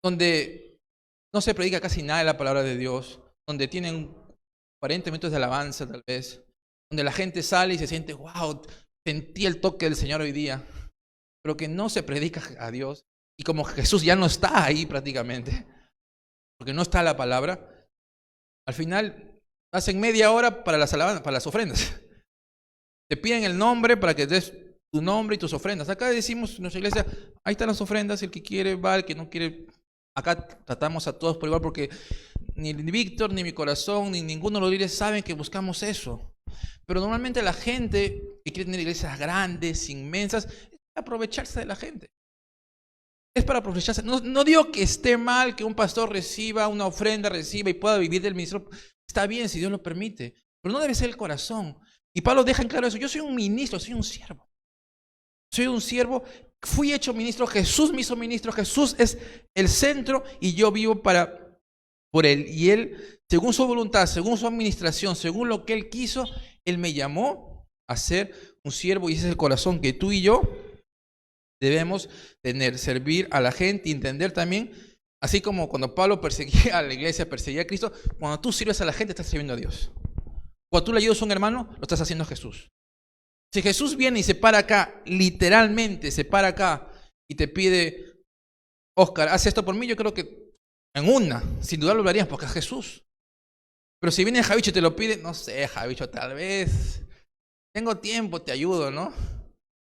donde no se predica casi nada de la palabra de Dios, donde tienen 40 minutos de alabanza tal vez, donde la gente sale y se siente, wow, sentí el toque del Señor hoy día, pero que no se predica a Dios, y como Jesús ya no está ahí prácticamente, porque no está la palabra, al final hacen media hora para las alabanzas, para las ofrendas. Te piden el nombre para que des tu nombre y tus ofrendas. Acá decimos en nuestra iglesia, ahí están las ofrendas, el que quiere va, el que no quiere. Acá tratamos a todos por igual porque ni Víctor, ni mi corazón, ni ninguno de los líderes saben que buscamos eso. Pero normalmente la gente que quiere tener iglesias grandes, inmensas, es para aprovecharse de la gente. Es para aprovecharse. No digo que esté mal que un pastor reciba una ofrenda, reciba y pueda vivir del ministerio. Está bien si Dios lo permite, pero no debe ser el corazón. Y Pablo deja en claro eso. Yo soy un ministro, soy un siervo. Soy un siervo, fui hecho ministro, Jesús me hizo ministro, Jesús es el centro y yo vivo por Él. Y Él, según su voluntad, según su administración, según lo que Él quiso, Él me llamó a ser un siervo y ese es el corazón que tú y yo debemos tener, servir a la gente y entender también, así como cuando Pablo perseguía a la iglesia, perseguía a Cristo, cuando tú sirves a la gente estás sirviendo a Dios. Cuando tú le ayudas a un hermano, lo estás haciendo a Jesús. Si Jesús viene y se para acá, literalmente se para acá y te pide, Oscar, haz esto por mí, yo creo que sin duda lo harías porque es Jesús. Pero si viene Javicho y te lo pide, no sé, Javicho, tal vez tengo tiempo, te ayudo, ¿no?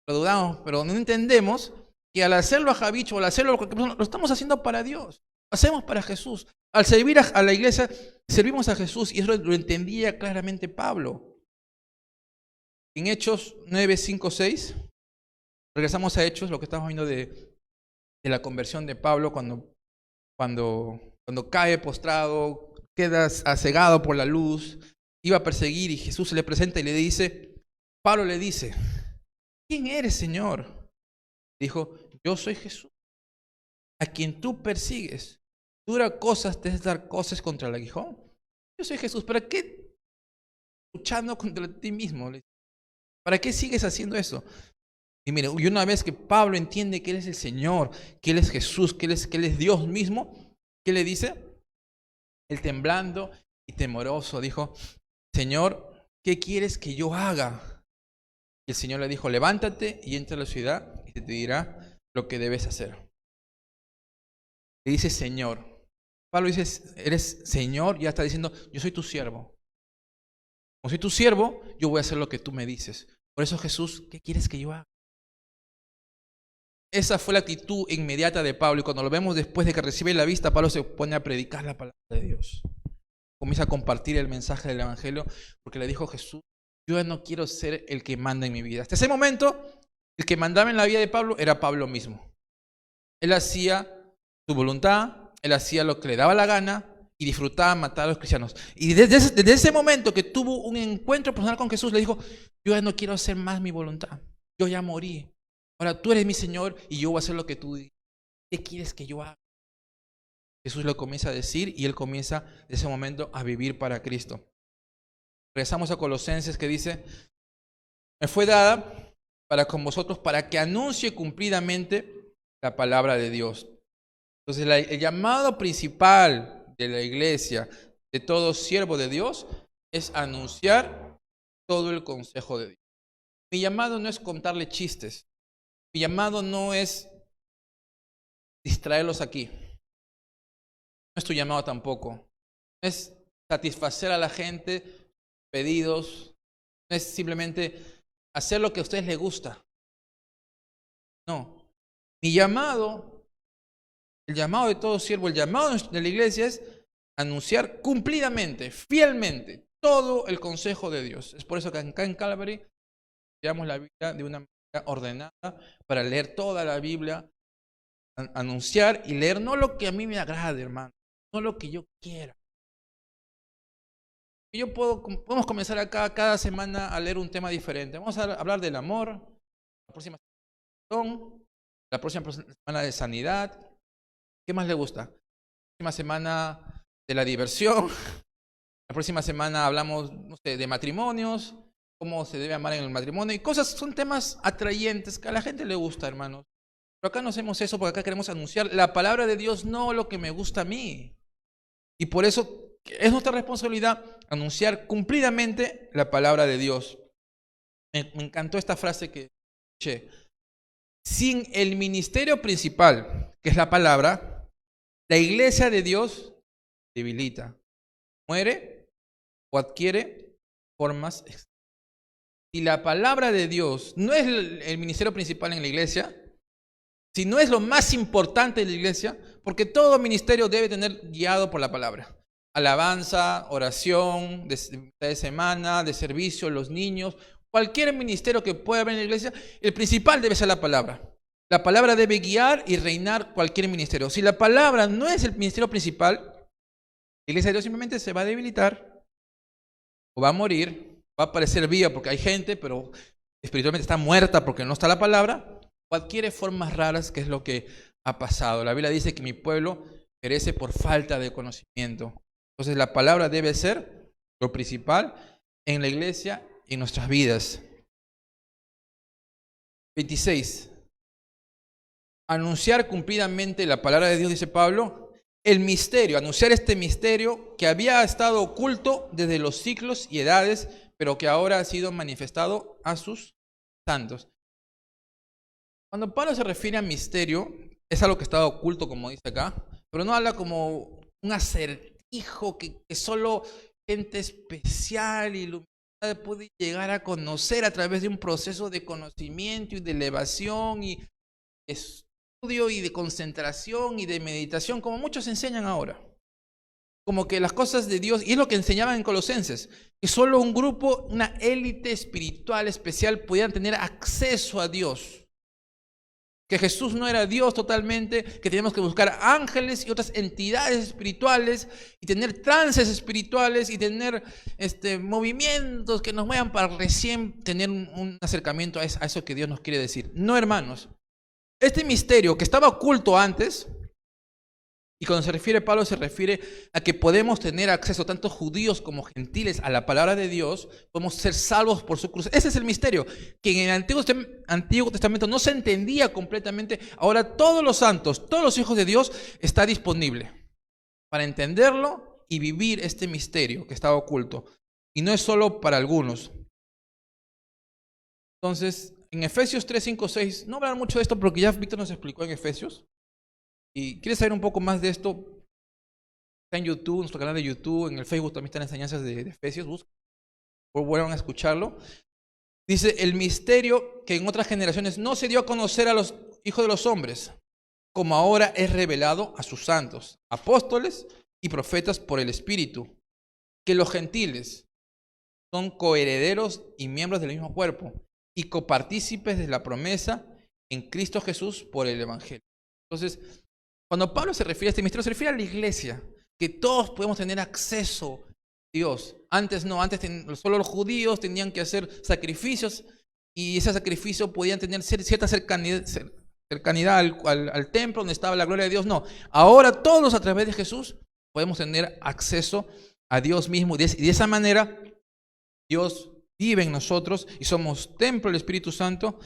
Lo dudamos, pero no entendemos que al hacerlo a Javicho o al hacerlo a cualquier persona, lo estamos haciendo para Dios. Lo hacemos para Jesús. Al servir a la iglesia, servimos a Jesús y eso lo entendía claramente Pablo. En Hechos 9, 5, 6, regresamos a Hechos, lo que estamos viendo de la conversión de Pablo cuando cae postrado, queda cegado por la luz, iba a perseguir y Jesús se le presenta y le dice, Pablo le dice, ¿quién eres, Señor? Dijo, yo soy Jesús, a quien tú persigues. Dura cosas te es dar cosas contra el aguijón. Yo soy Jesús, ¿para qué luchando contra ti mismo? ¿Para qué sigues haciendo eso? Y mire, y una vez que Pablo entiende que Él es el Señor, que Él es Jesús, que Él es Dios mismo, ¿qué le dice? Él temblando y temoroso dijo, Señor, ¿qué quieres que yo haga? Y el Señor le dijo, levántate y entra a la ciudad y te dirá lo que debes hacer. Le dice Señor. Pablo dice, eres Señor, ya está diciendo, yo soy tu siervo. Como soy tu siervo, yo voy a hacer lo que tú me dices. Por eso Jesús, ¿qué quieres que yo haga? Esa fue la actitud inmediata de Pablo y cuando lo vemos después de que recibe la vista, Pablo se pone a predicar la palabra de Dios. Comienza a compartir el mensaje del Evangelio porque le dijo Jesús, yo ya no quiero ser el que manda en mi vida. Hasta ese momento, el que mandaba en la vida de Pablo era Pablo mismo. Él hacía su voluntad, él hacía lo que le daba la gana y disfrutaba matar a los cristianos. Y desde ese momento que tuvo un encuentro personal con Jesús, le dijo, yo ya no quiero hacer más mi voluntad. Yo ya morí. Ahora tú eres mi Señor y yo voy a hacer lo que tú digas. ¿Qué quieres que yo haga? Jesús lo comienza a decir y él comienza de ese momento a vivir para Cristo. Regresamos a Colosenses que dice, me fue dada para con vosotros para que anuncie cumplidamente la palabra de Dios. Entonces el llamado principal de la iglesia, de todo siervo de Dios, es anunciar todo el consejo de Dios. Mi llamado no es contarle chistes. Mi llamado no es distraerlos aquí. No es tu llamado tampoco. No es satisfacer a la gente, pedidos. No es simplemente hacer lo que a ustedes les gusta. No. Mi llamado, el llamado de todo siervo, el llamado de la iglesia es anunciar cumplidamente, fielmente, todo el consejo de Dios. Es por eso que acá en Calvary llevamos la Biblia de una manera ordenada para leer toda la Biblia, anunciar y leer no lo que a mí me agrade, hermano, no lo que yo quiera. Podemos comenzar acá cada semana a leer un tema diferente. Vamos a hablar del amor, la próxima semana, la próxima semana de sanidad. ¿Qué más le gusta? La próxima semana de la diversión. La próxima semana hablamos, no sé, de matrimonios, cómo se debe amar en el matrimonio. Y son temas atrayentes que a la gente le gusta, hermanos. Pero acá no hacemos eso porque acá queremos anunciar la palabra de Dios, no lo que me gusta a mí. Y por eso es nuestra responsabilidad anunciar cumplidamente la palabra de Dios. Me encantó esta frase que escuché. Sin el ministerio principal, que es la palabra, la iglesia de Dios debilita, muere o adquiere formas extrañas. Si la palabra de Dios no es el ministerio principal en la iglesia, si no es lo más importante de la iglesia, porque todo ministerio debe tener guiado por la palabra. Alabanza, oración, de semana, de servicio, los niños, cualquier ministerio que pueda haber en la iglesia, el principal debe ser la palabra. La palabra debe guiar y reinar cualquier ministerio. Si la palabra no es el ministerio principal, la iglesia de Dios simplemente se va a debilitar, o va a morir, va a parecer viva porque hay gente, pero espiritualmente está muerta porque no está la palabra, o adquiere formas raras, que es lo que ha pasado. La Biblia dice que mi pueblo perece por falta de conocimiento. Entonces la palabra debe ser lo principal en la iglesia y en nuestras vidas. 26. Anunciar cumplidamente la palabra de Dios, dice Pablo, el misterio, anunciar este misterio que había estado oculto desde los siglos y edades, pero que ahora ha sido manifestado a sus santos. Cuando Pablo se refiere a misterio, es algo que estaba oculto, como dice acá, pero no habla como un acertijo que solo gente especial y iluminada puede llegar a conocer a través de un proceso de conocimiento y de elevación y estudio y de concentración y de meditación, como muchos enseñan ahora. Como que las cosas de Dios, y es lo que enseñaban en Colosenses, que solo un grupo, una élite espiritual especial pudieran tener acceso a Dios. Que Jesús no era Dios totalmente, que teníamos que buscar ángeles y otras entidades espirituales y tener trances espirituales y tener movimientos que nos muevan para recién tener un acercamiento a eso que Dios nos quiere decir. No, hermanos. Este misterio que estaba oculto antes, y cuando se refiere Pablo, se refiere a que podemos tener acceso, tanto judíos como gentiles, a la palabra de Dios, podemos ser salvos por su cruz. Ese es el misterio, que en el Antiguo Testamento no se entendía completamente. Ahora todos los santos, todos los hijos de Dios, está disponible para entenderlo y vivir este misterio que estaba oculto. Y no es solo para algunos. Entonces, en Efesios 3, 5, 6, no hablar mucho de esto porque ya Víctor nos explicó en Efesios. Y quieres saber un poco más de esto, está en YouTube, nuestro canal de YouTube, en el Facebook también están enseñanzas de Efesios, busquen, vuelvan a escucharlo. Dice, el misterio que en otras generaciones no se dio a conocer a los hijos de los hombres, como ahora es revelado a sus santos, apóstoles y profetas por el Espíritu, que los gentiles son coherederos y miembros del mismo cuerpo, y copartícipes de la promesa en Cristo Jesús por el Evangelio. Entonces, cuando Pablo se refiere a este misterio, se refiere a la iglesia, que todos podemos tener acceso a Dios. Antes no, antes solo los judíos tenían que hacer sacrificios y ese sacrificio podían tener cierta cercanidad al templo donde estaba la gloria de Dios. No, ahora todos a través de Jesús podemos tener acceso a Dios mismo y de esa manera Dios vive en nosotros y somos templo del Espíritu Santo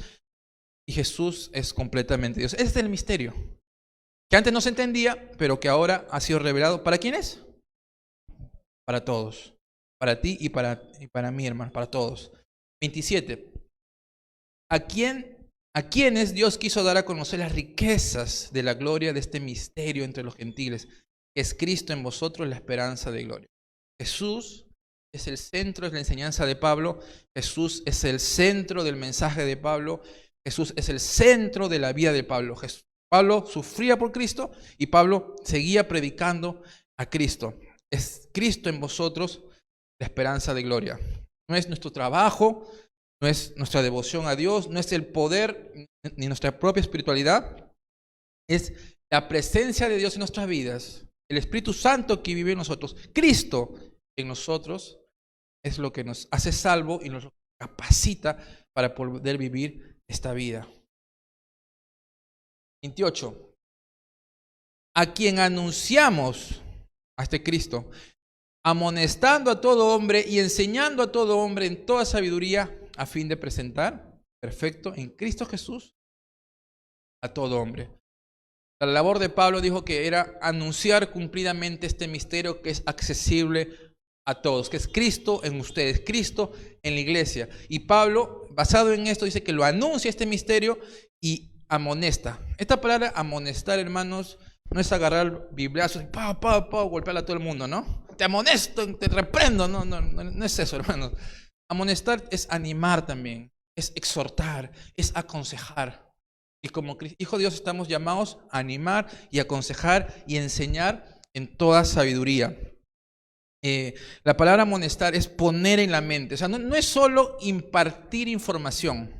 y Jesús es completamente Dios. Ese es el misterio. Que antes no se entendía, pero que ahora ha sido revelado. ¿Para quiénes? Para todos. Para ti y para mí, hermano, para todos. 27. ¿A quiénes Dios quiso dar a conocer las riquezas de la gloria de este misterio entre los gentiles? Que es Cristo en vosotros, la esperanza de gloria. Jesús es el centro de la enseñanza de Pablo. Jesús es el centro del mensaje de Pablo. Jesús es el centro de la vida de Pablo. Pablo sufría por Cristo y Pablo seguía predicando a Cristo. Es Cristo en vosotros la esperanza de gloria. No es nuestro trabajo, no es nuestra devoción a Dios, no es el poder ni nuestra propia espiritualidad. Es la presencia de Dios en nuestras vidas, el Espíritu Santo que vive en nosotros, Cristo en nosotros, es lo que nos hace salvo y nos capacita para poder vivir esta vida. 28. A quien anunciamos, a este Cristo, amonestando a todo hombre y enseñando a todo hombre en toda sabiduría, a fin de presentar perfecto en Cristo Jesús a todo hombre. La labor de Pablo dijo que era anunciar cumplidamente este misterio que es accesible a todos, que es Cristo en ustedes, Cristo en la iglesia. Y Pablo, basado en esto, dice que lo anuncia este misterio y amonesta. Esta palabra amonestar, hermanos, no es agarrar bibliazos y golpear a todo el mundo, ¿no? Te amonesto, te reprendo. No es eso, hermanos. Amonestar es animar también, es exhortar, es aconsejar. Y como hijo de Dios estamos llamados a animar y aconsejar y enseñar en toda sabiduría. La palabra amonestar es poner en la mente. O sea, no es solo impartir información.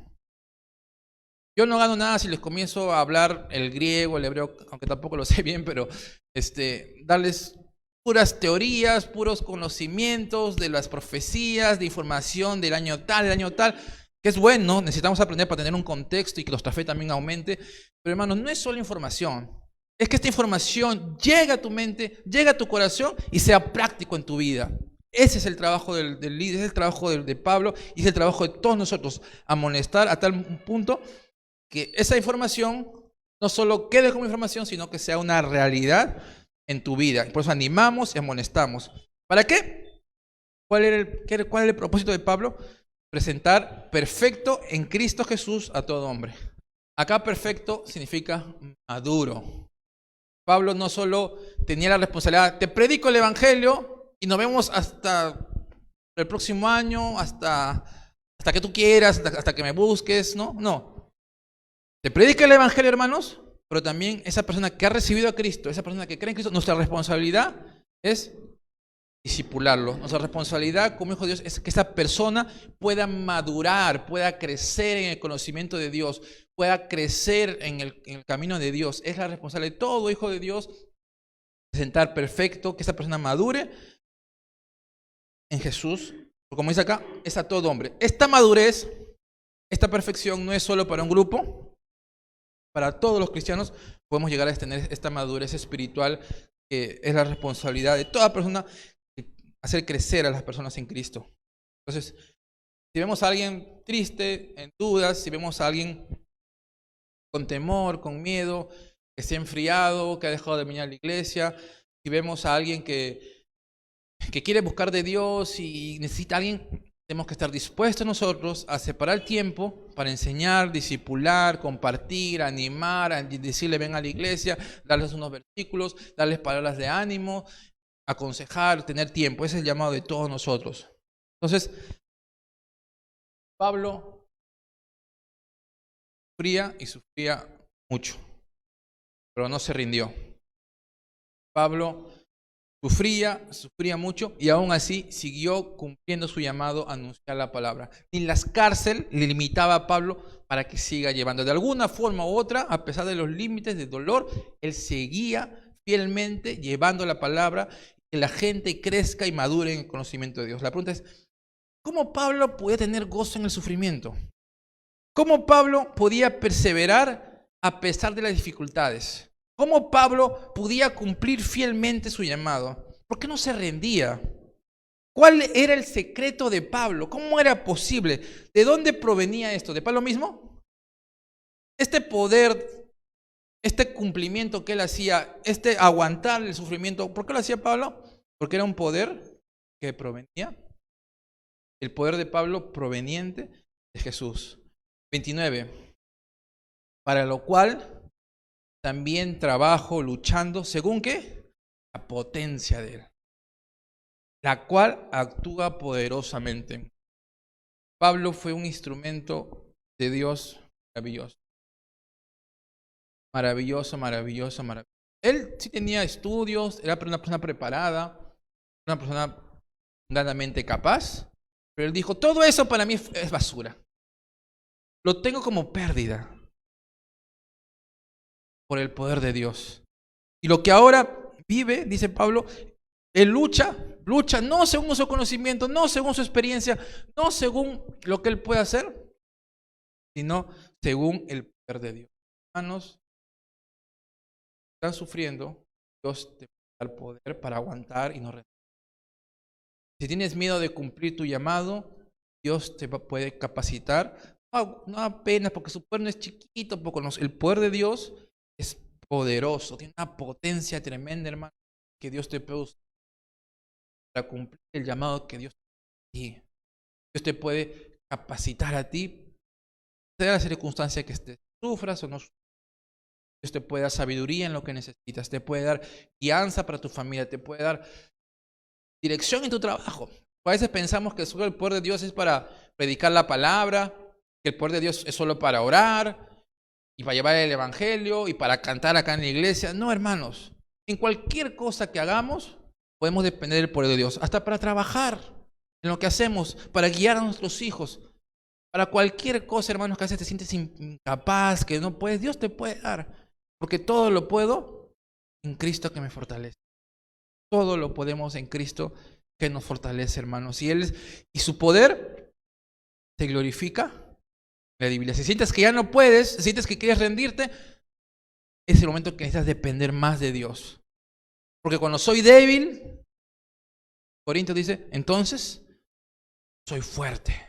Yo no gano nada si les comienzo a hablar el griego, el hebreo, aunque tampoco lo sé bien, pero darles puras teorías, puros conocimientos de las profecías, de información del año tal, que es bueno, necesitamos aprender para tener un contexto y que nuestra fe también aumente. Pero hermanos, no es solo información. Es que esta información llegue a tu mente, llegue a tu corazón y sea práctico en tu vida. Ese es el trabajo del líder, ese es el trabajo de Pablo y es el trabajo de todos nosotros. Amonestar a tal punto que esa información no solo quede como información, sino que sea una realidad en tu vida. Por eso animamos y amonestamos. ¿Para qué? ¿Cuál era el propósito de Pablo? Presentar perfecto en Cristo Jesús a todo hombre. Acá perfecto significa maduro. Pablo no solo tenía la responsabilidad, te predico el evangelio y nos vemos hasta el próximo año, hasta que tú quieras, hasta que me busques, no. Te predica el evangelio, hermanos, pero también esa persona que ha recibido a Cristo, esa persona que cree en Cristo, nuestra responsabilidad es discipularlo. Nuestra responsabilidad como hijo de Dios es que esa persona pueda madurar, pueda crecer en el conocimiento de Dios, pueda crecer en el camino de Dios. Es la responsabilidad de todo hijo de Dios presentar perfecto, que esa persona madure en Jesús. Como dice acá, es a todo hombre. Esta madurez, esta perfección no es solo para un grupo, para todos los cristianos podemos llegar a tener esta madurez espiritual que es la responsabilidad de toda persona, hacer crecer a las personas en Cristo. Entonces, si vemos a alguien triste, en dudas, si vemos a alguien con temor, con miedo, que se ha enfriado, que ha dejado de venir a la iglesia, si vemos a alguien que quiere buscar de Dios y necesita a alguien, tenemos que estar dispuestos nosotros a separar tiempo para enseñar, discipular, compartir, animar, decirle ven a la iglesia, darles unos versículos, darles palabras de ánimo, aconsejar, tener tiempo. Ese es el llamado de todos nosotros. Entonces, Pablo sufría mucho, pero no se rindió. Pablo sufría mucho y aún así siguió cumpliendo su llamado a anunciar la palabra. Ni las cárceles le limitaba a Pablo para que siga llevando. De alguna forma u otra, a pesar de los límites de dolor, él seguía fielmente llevando la palabra, que la gente crezca y madure en el conocimiento de Dios. La pregunta es, ¿cómo Pablo podía tener gozo en el sufrimiento? ¿Cómo Pablo podía perseverar a pesar de las dificultades? ¿Cómo Pablo podía cumplir fielmente su llamado? ¿Por qué no se rendía? ¿Cuál era el secreto de Pablo? ¿Cómo era posible? ¿De dónde provenía esto? ¿De Pablo mismo? Este poder, este cumplimiento que él hacía, este aguantar el sufrimiento, ¿por qué lo hacía Pablo? Porque era un poder que provenía. El poder de Pablo proveniente de Jesús. 29. Para lo cual también trabajo luchando, ¿según qué? La potencia de él, la cual actúa poderosamente. Pablo fue un instrumento de Dios maravilloso. Maravilloso. Él sí tenía estudios, era una persona preparada, una persona ganadamente capaz, pero él dijo, todo eso para mí es basura. Lo tengo como pérdida por el poder de Dios. Y lo que ahora vive, dice Pablo, él lucha Lucha no según su conocimiento, no según su experiencia, no según lo que él puede hacer, sino según el poder de Dios. Hermanos, están sufriendo, Dios te da el poder para aguantar y no rendir. Si tienes miedo de cumplir tu llamado, Dios te puede capacitar. No apenas, porque su poder no es chiquito, porque el poder de Dios es poderoso, tiene una potencia tremenda, hermano, que Dios te puede usar para cumplir el llamado que Dios te da. Dios te puede capacitar a ti, sea la circunstancia que estés, sufras o no sufras. Dios te puede dar sabiduría en lo que necesitas, te puede dar guianza para tu familia, te puede dar dirección en tu trabajo. A veces pensamos que solo el poder de Dios es para predicar la palabra, que el poder de Dios es solo para orar y para llevar el evangelio y para cantar acá en la iglesia. No, hermanos, en cualquier cosa que hagamos podemos depender del poder de Dios, hasta para trabajar en lo que hacemos, para guiar a nuestros hijos, para cualquier cosa, hermanos, que a veces te sientes incapaz, que no puedes, Dios te puede dar, porque todo lo puedo en Cristo que me fortalece. Todo lo podemos en Cristo que nos fortalece, hermanos. Y su poder se glorifica en la debilidad. Si sientes que ya no puedes, si sientes que quieres rendirte, es el momento que necesitas depender más de Dios. Porque cuando soy débil, Corintios dice, entonces soy fuerte.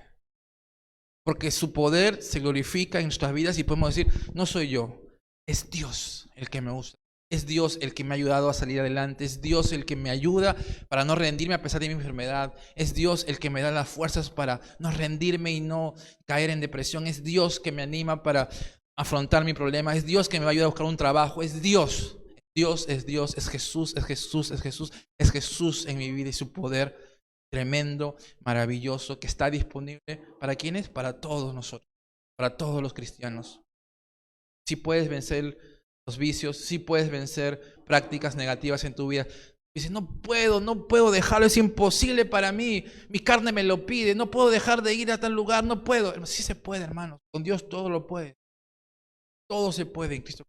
Porque su poder se glorifica en nuestras vidas y podemos decir, no soy yo, es Dios el que me usa. Es Dios el que me ha ayudado a salir adelante. Es Dios el que me ayuda para no rendirme a pesar de mi enfermedad. Es Dios el que me da las fuerzas para no rendirme y no caer en depresión. Es Dios que me anima para afrontar mi problema. Es Dios que me va a ayudar a buscar un trabajo. Es Dios. Dios, es Jesús, es Jesús, es Jesús. Es Jesús en mi vida y su poder tremendo, maravilloso, que está disponible para quienes, para todos nosotros, para todos los cristianos. Si puedes vencer los vicios, si puedes vencer prácticas negativas en tu vida. Dices, no puedo dejarlo, es imposible para mí, mi carne me lo pide, no puedo dejar de ir a tal lugar, no puedo. Sí se puede, hermanos, con Dios todo lo puede. Todo se puede en Cristo.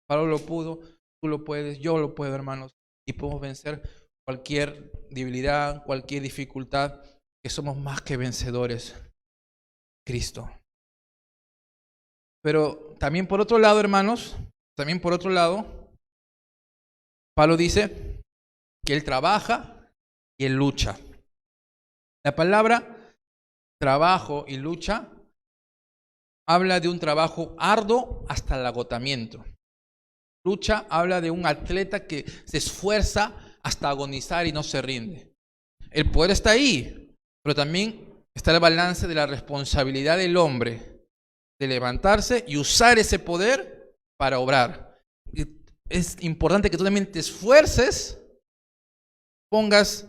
Pablo lo pudo, tú lo puedes, yo lo puedo, hermanos, y podemos vencer cualquier debilidad, cualquier dificultad, que somos más que vencedores. Cristo. Pero también por otro lado, hermanos, Pablo dice que él trabaja y él lucha. La palabra trabajo y lucha habla de un trabajo arduo hasta el agotamiento. Lucha habla de un atleta que se esfuerza hasta agonizar y no se rinde. El poder está ahí, pero también está el balance de la responsabilidad del hombre de levantarse y usar ese poder para obrar. Es importante que tú también te esfuerces, pongas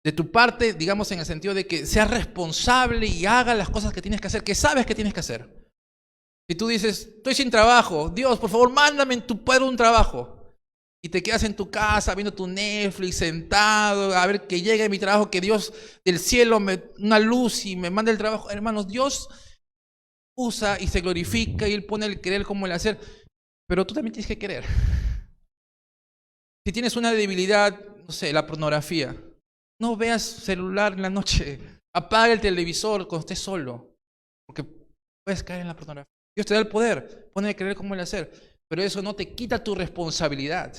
de tu parte, digamos en el sentido de que seas responsable y hagas las cosas que tienes que hacer, que sabes que tienes que hacer. Si tú dices, estoy sin trabajo, Dios, por favor, mándame en tu poder un trabajo. Y te quedas en tu casa viendo tu Netflix, sentado, a ver que llegue mi trabajo, que Dios del cielo me una luz y me mande el trabajo. Hermanos, Dios usa y se glorifica y Él pone el querer como el hacer, pero tú también tienes que querer. Si tienes una debilidad, no sé, la pornografía, no veas celular en la noche, apaga el televisor cuando estés solo, porque puedes caer en la pornografía. Dios te da el poder, pone el querer como el hacer, pero eso no te quita tu responsabilidad,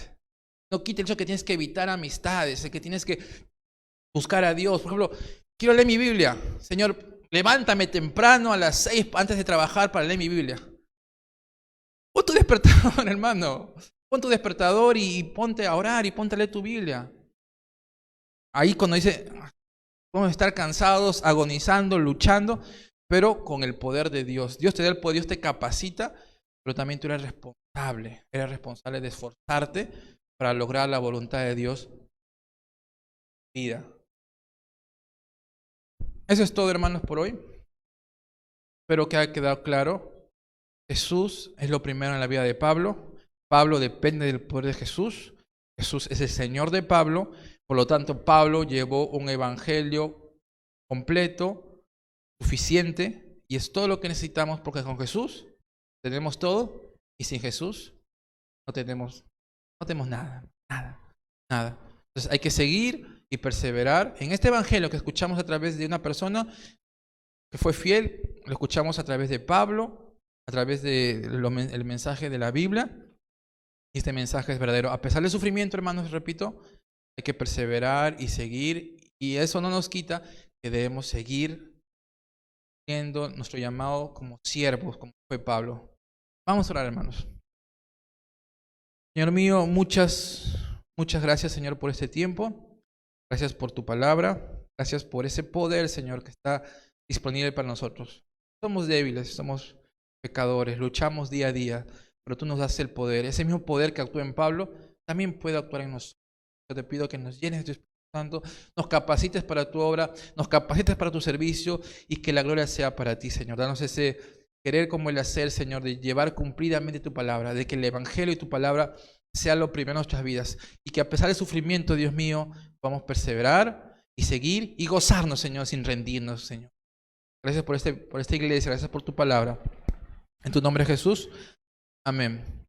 no quita el hecho que tienes que evitar amistades, que tienes que buscar a Dios. Por ejemplo, quiero leer mi Biblia, Señor, levántame temprano a las 6 antes de trabajar para leer mi Biblia. Pon tu despertador, hermano. Pon tu despertador y ponte a orar y ponte a leer tu Biblia. Ahí cuando dice, vamos a estar cansados, agonizando, luchando, pero con el poder de Dios. Dios te da el poder, Dios te capacita, pero también tú eres responsable de esforzarte para lograr la voluntad de Dios en tu vida. Eso es todo, hermanos, por hoy. Espero que haya quedado claro. Jesús es lo primero en la vida de Pablo. Pablo depende del poder de Jesús. Jesús es el Señor de Pablo. Por lo tanto, Pablo llevó un evangelio completo, suficiente, y es todo lo que necesitamos, porque con Jesús tenemos todo, y sin Jesús no tenemos nada. Entonces hay que seguir y perseverar en este evangelio que escuchamos a través de una persona que fue fiel, lo escuchamos a través de Pablo, a través del mensaje de la Biblia. Y este mensaje es verdadero. A pesar del sufrimiento, hermanos, repito, hay que perseverar y seguir. Y eso no nos quita que debemos seguir siendo nuestro llamado como siervos, como fue Pablo. Vamos a orar, hermanos. Señor mío, muchas gracias, Señor, por este tiempo. Gracias por tu palabra. Gracias por ese poder, Señor, que está disponible para nosotros. Somos débiles, somos pecadores, luchamos día a día, pero tú nos das el poder. Ese mismo poder que actúa en Pablo también puede actuar en nosotros. Yo te pido que nos llenes de tu Espíritu Santo, nos capacites para tu obra, nos capacites para tu servicio y que la gloria sea para ti, Señor. Danos ese querer como el hacer, Señor, de llevar cumplidamente tu palabra, de que el Evangelio y tu palabra sea lo primero en nuestras vidas y que a pesar del sufrimiento, Dios mío, podamos perseverar y seguir y gozarnos, Señor, sin rendirnos, Señor. Gracias por esta iglesia, gracias por tu palabra. En tu nombre, Jesús. Amén.